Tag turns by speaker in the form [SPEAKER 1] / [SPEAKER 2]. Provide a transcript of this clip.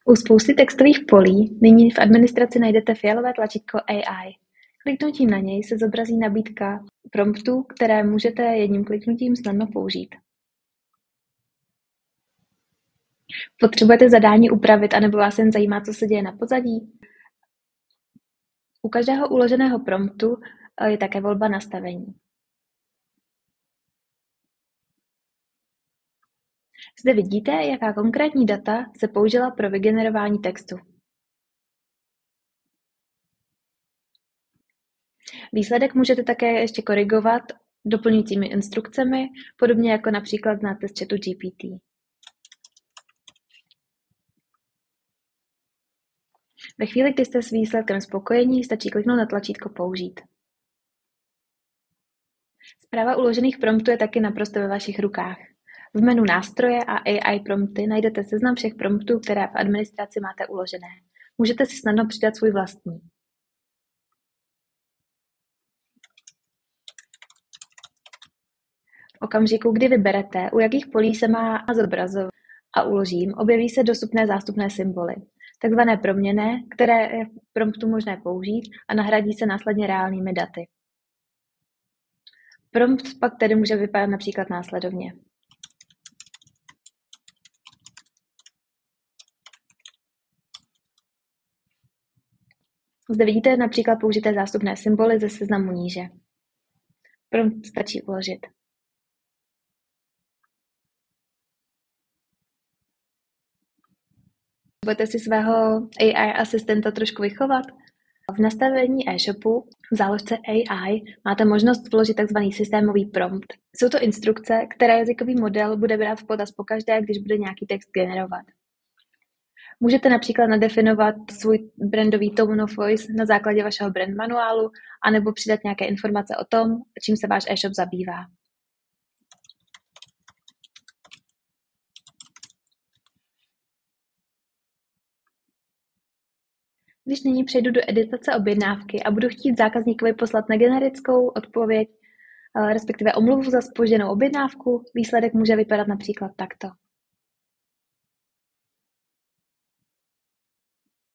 [SPEAKER 1] U spousty textových polí nyní v administraci najdete fialové tlačítko AI. Kliknutím na něj se zobrazí nabídka promptů, které můžete jedním kliknutím snadno použít. Potřebujete zadání upravit anebo vás jen zajímá, co se děje na pozadí? U každého uloženého promptu je také volba nastavení. Zde vidíte, jaká konkrétní data se použila pro vygenerování textu. Výsledek můžete také ještě korigovat doplňujícími instrukcemi, podobně jako například znáte z chatu GPT. Ve chvíli, kdy jste s výsledkem spokojení, stačí kliknout na tlačítko Použít. Správa uložených promptů je taky naprosto ve vašich rukách. V menu Nástroje a AI prompty najdete seznam všech promptů, které v administraci máte uložené. Můžete si snadno přidat svůj vlastní. V okamžiku, kdy vyberete, u jakých polí se má zobrazovat a uložím, objeví se dostupné zástupné symboly, takzvané proměnné, které je v promptu možné použít a nahradí se následně reálnými daty. Prompt pak tedy může vypadat například následovně. Zde vidíte například použité zástupné symboly ze seznamu níže. Prompt stačí uložit. Budete si svého AI asistenta trošku vychovat? V nastavení e-shopu v záložce AI máte možnost vložit tzv. Systémový prompt. Jsou to instrukce, které jazykový model bude brát v potaz pokaždé, když bude nějaký text generovat. Můžete například nadefinovat svůj brandový tone of voice na základě vašeho brand manuálu anebo přidat nějaké informace o tom, čím se váš e-shop zabývá. Když nyní přejdu do editace objednávky a budu chtít zákazníkovi poslat negenerickou odpověď, respektive omluvu za zpožděnou objednávku, výsledek může vypadat například takto.